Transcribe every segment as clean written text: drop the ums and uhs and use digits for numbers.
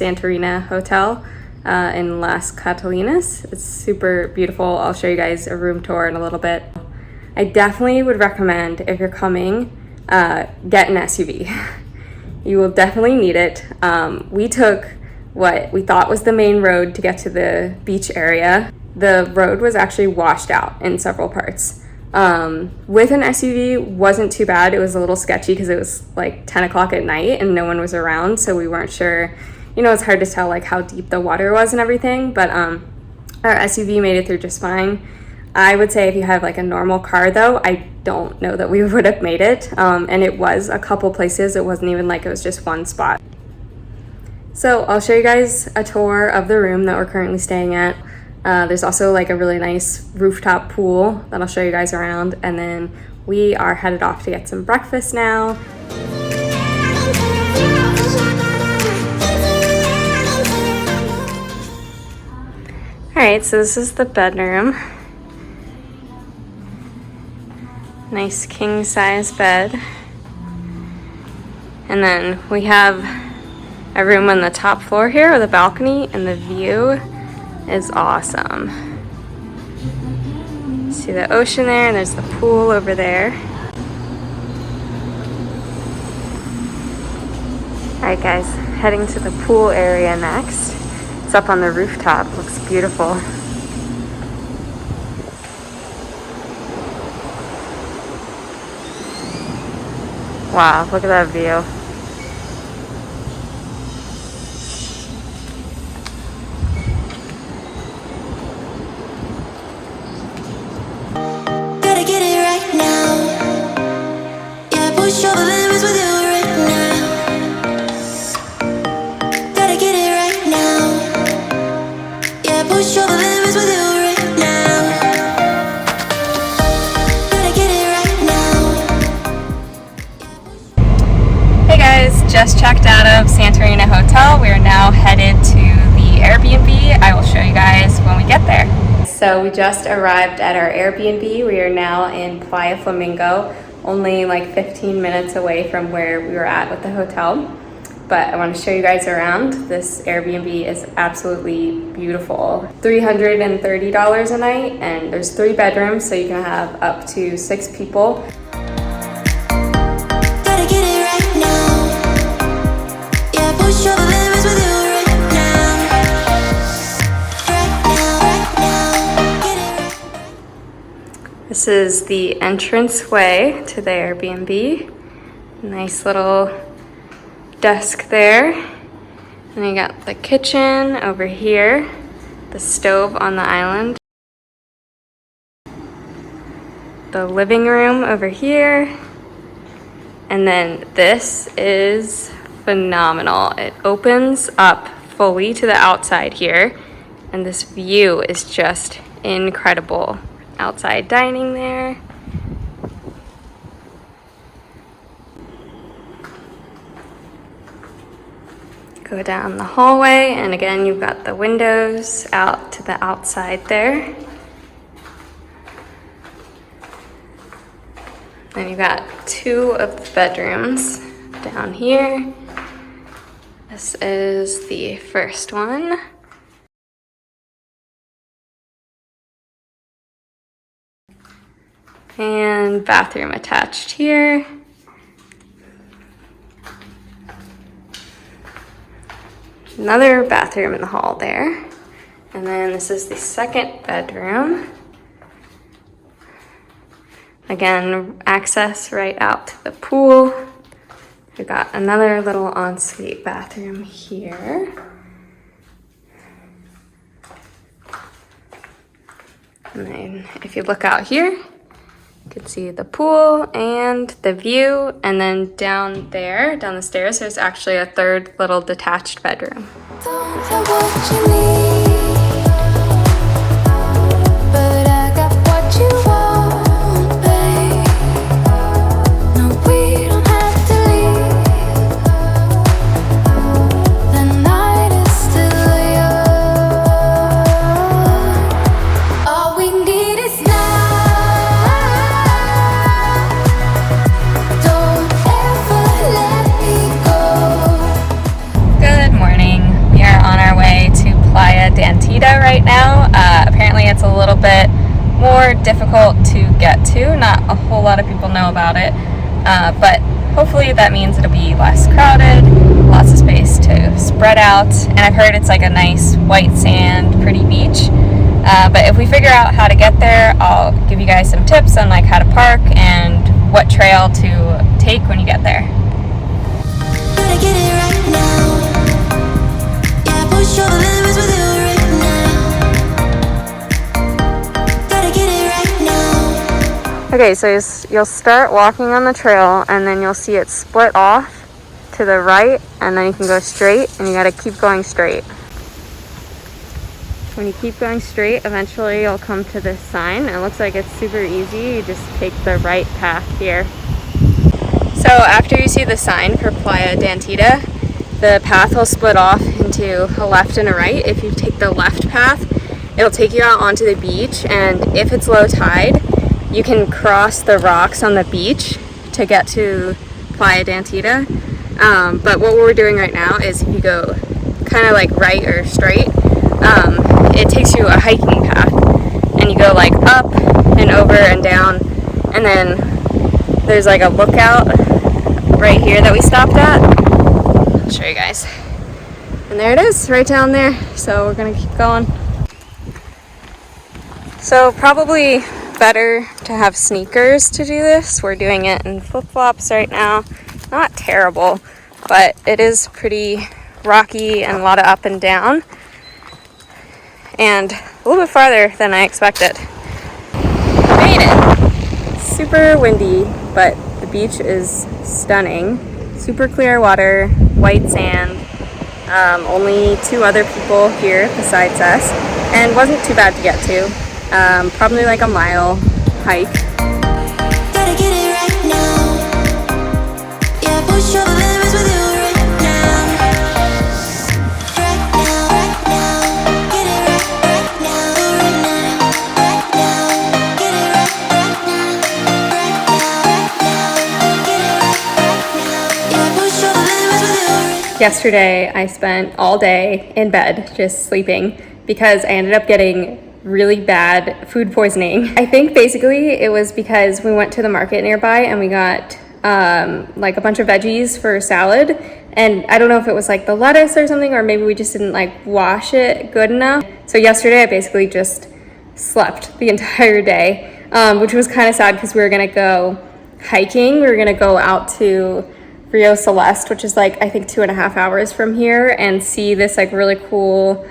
Santorina Hotel in Las Catalinas. It's super beautiful. I'll show you guys a room tour in a little bit. I definitely would recommend, if you're coming, get an SUV. You will definitely need it. We took what we thought was the main road to get to the beach area. The road was actually washed out in several parts. With an SUV wasn't too bad. It was a little sketchy because it was like 10 o'clock at night and no one was around, so we weren't sure. You know, it's hard to tell like how deep the water was and everything, but our SUV made it through just fine. I would say if you have like a normal car though, I don't know that we would have made it. And it was a couple places. It wasn't even like it was just one spot. So I'll show you guys a tour of the room that we're currently staying at. There's also like a really nice rooftop pool that I'll show you guys around, and then we are headed off to get some breakfast now. Alright, so this is the bedroom. Nice king size bed. And then we have a room on the top floor here with a balcony, and the view is awesome. See the ocean there, and there's the pool over there. Alright guys, heading to the pool area next. It's up on the rooftop, looks beautiful. Wow, look at that view. Just checked out of Santorina Hotel. We are now headed to the Airbnb. I will show you guys when we get there. So we just arrived at our Airbnb. We are now in Playa Flamingo, only like 15 minutes away from where we were at the hotel. But I want to show you guys around. This Airbnb is absolutely beautiful. $330 a night, and there's 3 bedrooms, so you can have up to 6 people. This is the entrance way to the Airbnb. Nice little desk there. And you got the kitchen over here, the stove on the island, the living room over here, and then this is phenomenal. It opens up fully to the outside here, and this view is just incredible. Outside dining there. Go down the hallway, and again you've got the windows out to the outside there. Then you've got 2 of the bedrooms down here. This is the first one. And bathroom attached here. Another bathroom in the hall there. And then this is the second bedroom. Again, access right out to the pool. We've got another little ensuite bathroom here. And then if you look out here, you can see the pool and the view, and then down there, down the stairs, there's actually a 3rd little detached bedroom. right now. Apparently it's a little bit more difficult to get to. Not a whole lot of people know about it, but hopefully that means it'll be less crowded, lots of space to spread out, and I've heard it's like a nice white sand, pretty beach. But if we figure out how to get there, I'll give you guys some tips on like how to park and what trail to take when you get there. Gotta get it right now. Yeah, push your limits with you right now. Gotta get it right now. Okay, so you'll start walking on the trail and then you'll see it split off to the right, and then you can go straight, and you gotta keep going straight. When you keep going straight, eventually you'll come to this sign. It looks like it's super easy. You just take the right path here. So after you see the sign for Playa Dantita, the path will split off into a left and a right. If you take the left path, it'll take you out onto the beach, and if it's low tide, you can cross the rocks on the beach to get to Playa Dantita. But what we're doing right now is if you go kind of like right or straight, it takes you a hiking path, and you go like up and over and down, and then there's like a lookout right here that we stopped at. I'll show you guys. And there it is, right down there. So we're gonna keep going. So probably better to have sneakers to do this. We're doing it in flip-flops right now. Not terrible, but it is pretty rocky and a lot of up and down, and a little bit farther than I expected. Made it! Super windy, but the beach is stunning. Super clear water, white sand, only 2 other people here besides us, and wasn't too bad to get to. Probably like a mile hike. Gotta get it right now. Yeah, push your limits with you right now. Right now, right now. Get it right now, right now, right now. Get it right now, right now. Get it right now. Yeah, push your limits with you right now. Yesterday, I spent all day in bed just sleeping because I ended up getting really bad food poisoning. I think basically it was because we went to the market nearby and we got like a bunch of veggies for salad, and I don't know if it was like the lettuce or something, or maybe we just didn't like wash it good enough. So yesterday I basically just slept the entire day, which was kind of sad because we were gonna go hiking. We were gonna go out to Rio Celeste, which is like I think 2.5 hours from here, and see this like really cool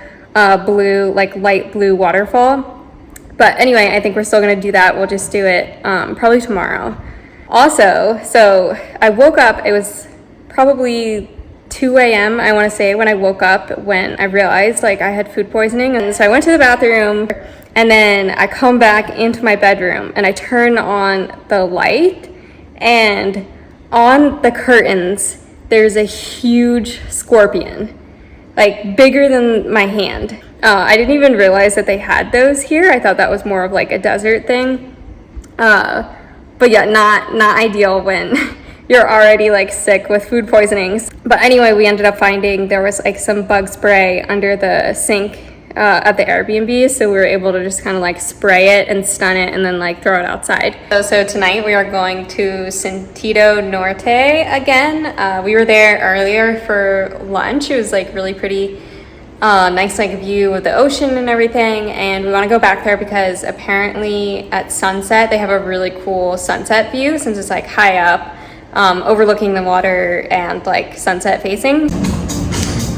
blue, like light blue waterfall. But anyway, I think we're still gonna do that. We'll just do it probably tomorrow. Also, so I woke up, it was probably 2 a.m. I want to say when I woke up, when I realized like I had food poisoning. And so I went to the bathroom, and then I come back into my bedroom and I turn on the light, and on the curtains there's a huge scorpion, like bigger than my hand. I didn't even realize that they had those here. I thought that was more of like a desert thing. But yeah, not ideal when you're already like sick with food poisonings. But anyway, we ended up finding there was like some bug spray under the sink at the Airbnb, so we were able to just kind of like spray it and stun it and then like throw it outside. So tonight we are going to Sentido Norte again. We were there earlier for lunch. It was like really pretty nice like view of the ocean and everything, and we want to go back there because apparently at sunset they have a really cool sunset view since it's like high up, overlooking the water and like sunset facing.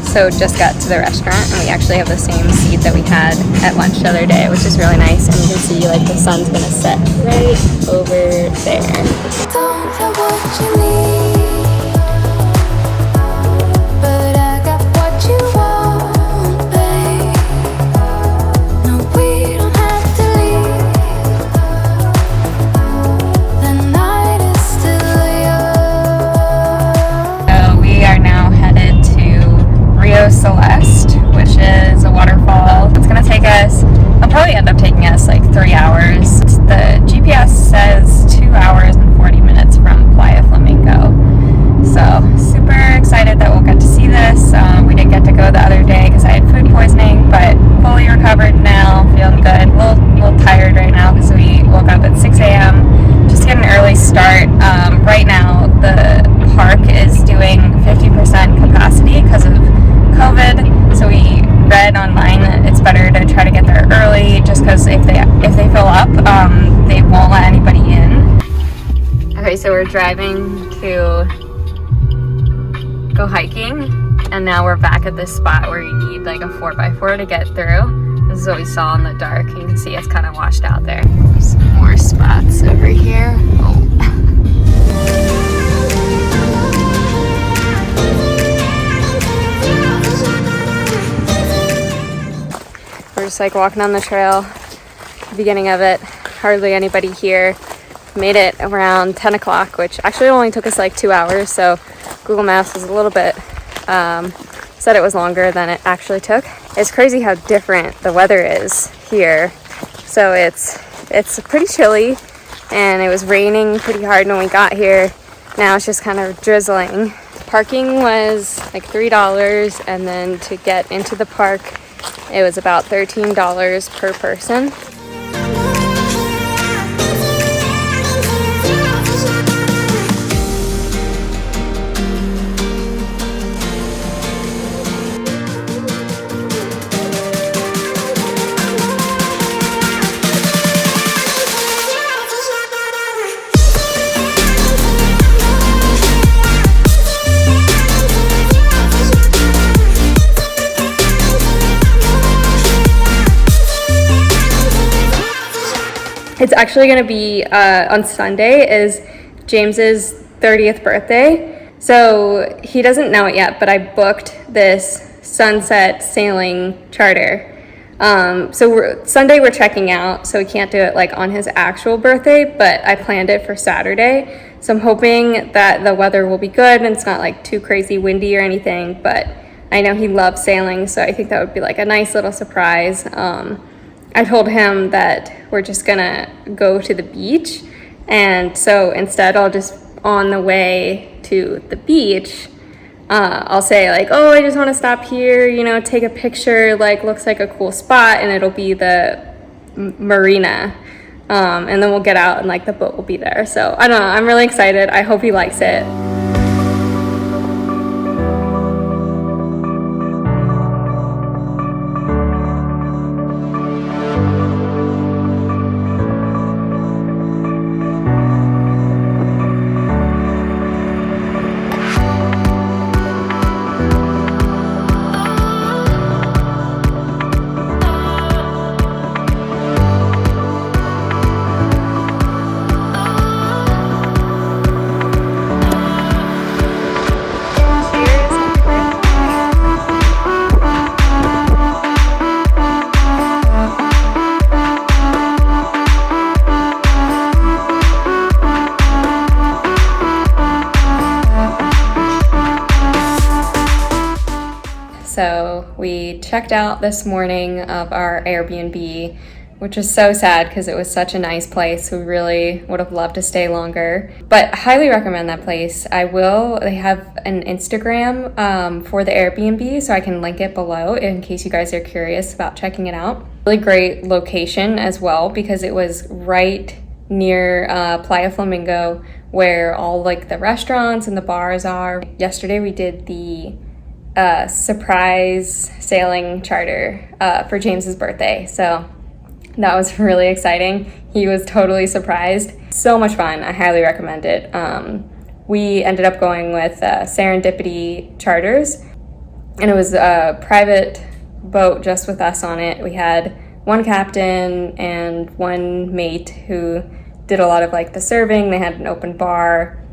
So just got to the restaurant and we actually have the same seat that we had at lunch the other day, which is really nice, and you can see like the sun's gonna set right over there. Don't have what you need, but I got what you want, babe. No, we don't have to leave. The night is still young. So we are now headed to Rio Celeste, which is a waterfall. It's gonna take us, it'll probably end up taking us like 3 hours. The GPS says 2 hours and 40 minutes from Playa Flamingo. won't let anybody in. Okay, so we're driving to go hiking, and now we're back at this spot where you need like a 4x4 to get through. This is what we saw in the dark. You can see it's kind of washed out there. Some more spots over here. Oh. We're just like walking on the trail, the beginning of it. Hardly anybody here. Made it around 10 o'clock, which actually only took us like 2 hours, so Google Maps was a little bit, said it was longer than it actually took. It's crazy how different the weather is here. So it's pretty chilly, and it was raining pretty hard when we got here. Now it's just kind of drizzling. Parking was like $3, and then to get into the park, it was about $13 per person. It's actually going to be on Sunday is James's 30th birthday. So he doesn't know it yet, but I booked this sunset sailing charter. Sunday we're checking out, so we can't do it like on his actual birthday, but I planned it for Saturday. So I'm hoping that the weather will be good and it's not like too crazy windy or anything, but I know he loves sailing, so I think that would be like a nice little surprise. I told him that we're just gonna go to the beach, and so instead I'll just, on the way to the beach, I'll say like, oh, I just want to stop here, you know, take a picture, like looks like a cool spot, and it'll be the marina, and then we'll get out and like the boat will be there. So I don't know, I'm really excited. I hope he likes it. So we checked out this morning of our Airbnb, which was so sad because it was such a nice place. We really would have loved to stay longer, but I highly recommend that place. They have an Instagram for the Airbnb, so I can link it below in case you guys are curious about checking it out. Really great location as well because it was right near Playa Flamingo, where all like the restaurants and the bars are. Yesterday we did the surprise sailing charter for James's birthday, so that was really exciting. He was totally surprised. So much fun. I highly recommend it. We ended up going with Serendipity Charters, and it was a private boat just with us on it. We had one captain and one mate who did a lot of like the serving. They had an open bar,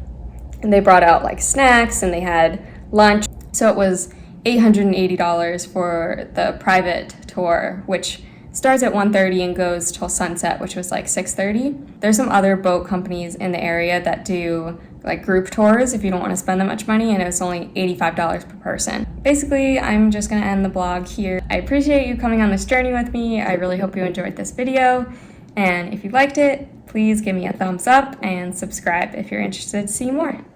and they brought out like snacks, and they had lunch. So it was $880 for the private tour, which starts at 1:30 and goes till sunset, which was like 6:30. There's some other boat companies in the area that do like group tours if you don't want to spend that much money, and it was only $85 per person. Basically, I'm just gonna end the vlog here. I appreciate you coming on this journey with me. I really hope you enjoyed this video, and if you liked it, please give me a thumbs up and subscribe if you're interested to see more.